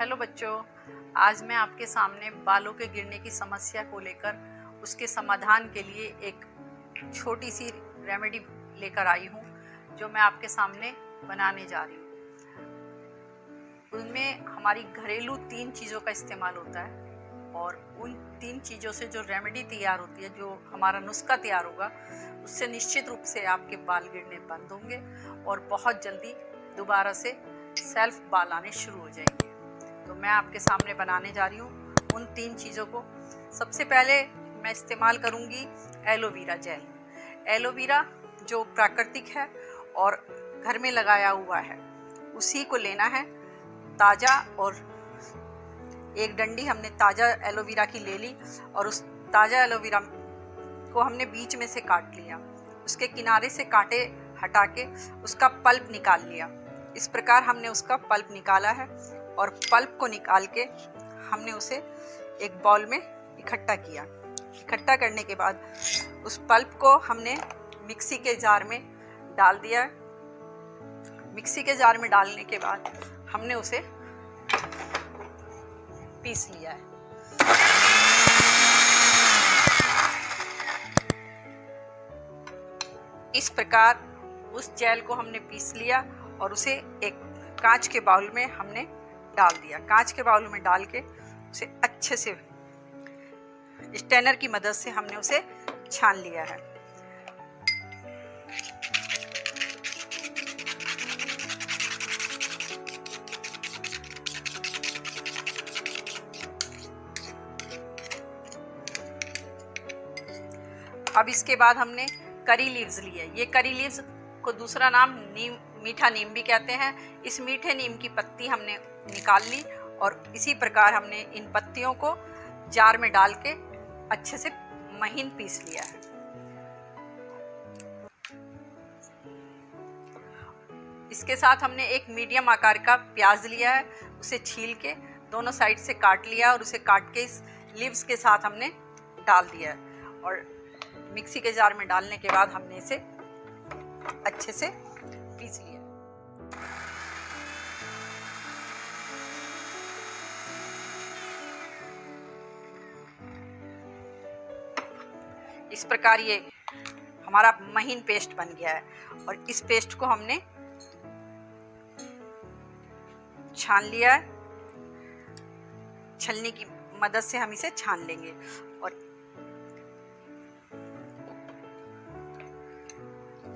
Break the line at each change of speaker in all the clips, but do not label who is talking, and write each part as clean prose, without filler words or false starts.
Hello बच्चों, आज मैं आपके सामने बालों के गिरने की समस्या को लेकर उसके समाधान के लिए एक छोटी सी रेमेडी लेकर आई हूँ जो मैं आपके सामने बनाने जा रही हूँ। उनमें हमारी घरेलू 3 चीज़ों का इस्तेमाल होता है और उन 3 चीज़ों से जो रेमेडी तैयार होती है, जो हमारा नुस्खा तैयार होगा, उससे निश्चित रूप से आपके बाल गिरने बंद होंगे और बहुत जल्दी दोबारा से सेल्फ बाल आने शुरू हो जाएंगे। तो मैं आपके सामने बनाने जा रही हूँ उन 3 चीज़ों को। सबसे पहले मैं इस्तेमाल करूँगी एलोवेरा जेल। एलोवेरा जो प्राकृतिक है और घर में लगाया हुआ है, उसी को लेना है ताज़ा। और एक डंडी हमने ताज़ा एलोवेरा की ले ली और उस ताज़ा एलोवेरा को हमने बीच में से काट लिया। उसके किनारे से कांटे हटा के उसका पल्प निकाल लिया। इस प्रकार हमने उसका पल्प निकाला है और पल्प को निकाल के हमने उसे एक बाउल में इकट्ठा किया। इकट्ठा करने के बाद उस पल्प को हमने मिक्सी के जार में डाल दिया। मिक्सी के जार में डालने के बाद हमने उसे पीस लिया है। इस प्रकार उस जेल को हमने पीस लिया और उसे एक कांच के बाउल में हमने डाल दिया। कांच के बाउल में डाल के उसे अच्छे से स्ट्रेनर की मदद से हमने उसे छान लिया है। अब इसके बाद हमने करी लीव्स ली है। ये करी लीव्स को दूसरा नाम मीठा नीम भी कहते हैं। इस मीठे नीम की पत्ती हमने निकाल ली और इसी प्रकार हमने इन पत्तियों को जार में डाल के अच्छे से महीन पीस लिया है। इसके साथ हमने एक मीडियम आकार का प्याज लिया है। उसे छील के दोनों साइड से काट लिया और उसे काट के इस लीव्स के साथ हमने डाल दिया है और मिक्सी के जार में डालने के बाद हमने इसे अच्छे से पीस लिया। इस प्रकार ये हमारा महीन पेस्ट बन गया है और इस पेस्ट को हमने छान लिया है। छलनी की मदद से हम इसे छान लेंगे और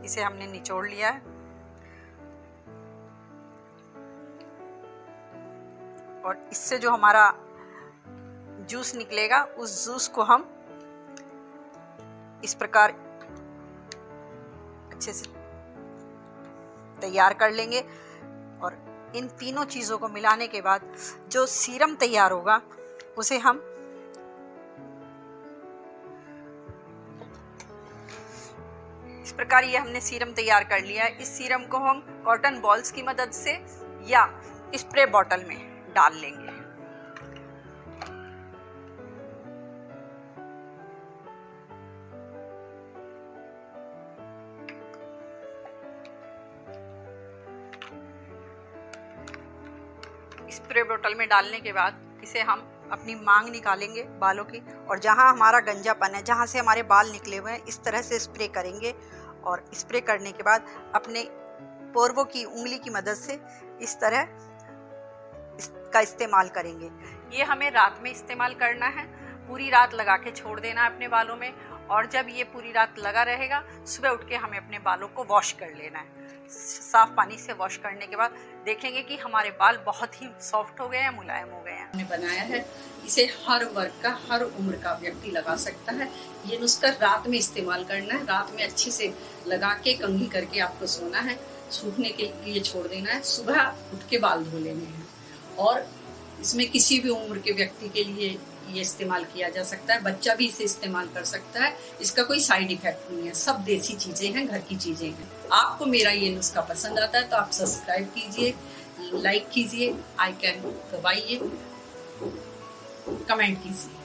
इसे हमने निचोड़ लिया है और इससे जो हमारा जूस निकलेगा, उस जूस को हम इस प्रकार अच्छे से तैयार कर लेंगे और इन तीनों चीज़ों को मिलाने के बाद जो सीरम तैयार होगा उसे हम इस प्रकार, ये हमने सीरम तैयार कर लिया है। इस सीरम को हम कॉटन बॉल्स की मदद से या स्प्रे बॉटल में डाल लेंगे। स्प्रे बोतल में डालने के बाद इसे हम अपनी मांग निकालेंगे बालों की और जहां हमारा गंजापन है, जहां से हमारे बाल निकले हुए हैं, इस तरह से स्प्रे करेंगे और स्प्रे करने के बाद अपने पोर्वों की उंगली की मदद से इस तरह इसका इस्तेमाल करेंगे। ये हमें रात में इस्तेमाल करना है। पूरी रात लगा के छोड़ देना है अपने बालों में और जब ये पूरी रात लगा रहेगा, सुबह उठ के हमें अपने बालों को वॉश कर लेना है। साफ पानी से वॉश करने के बाद देखेंगे कि हमारे बाल बहुत ही सॉफ्ट हो गए हैं, मुलायम हो गए हैं। हमने बनाया है, इसे हर वर्ग का, हर उम्र का व्यक्ति लगा सकता है। ये नुस्खा रात में इस्तेमाल करना है। रात में अच्छे से लगा के कंघी करके आपको सोना है, सूखने के लिए छोड़ देना है। सुबह उठ के बाल धो लेने हैं और इसमें किसी भी उम्र के व्यक्ति के लिए ये इस्तेमाल किया जा सकता है। बच्चा भी इसे इस्तेमाल कर सकता है। इसका कोई साइड इफेक्ट नहीं है। सब देसी चीजें हैं, घर की चीजें हैं। आपको मेरा ये नुस्खा पसंद आता है तो आप सब्सक्राइब कीजिए, लाइक कीजिए, आइकन दबाइए, कमेंट कीजिए।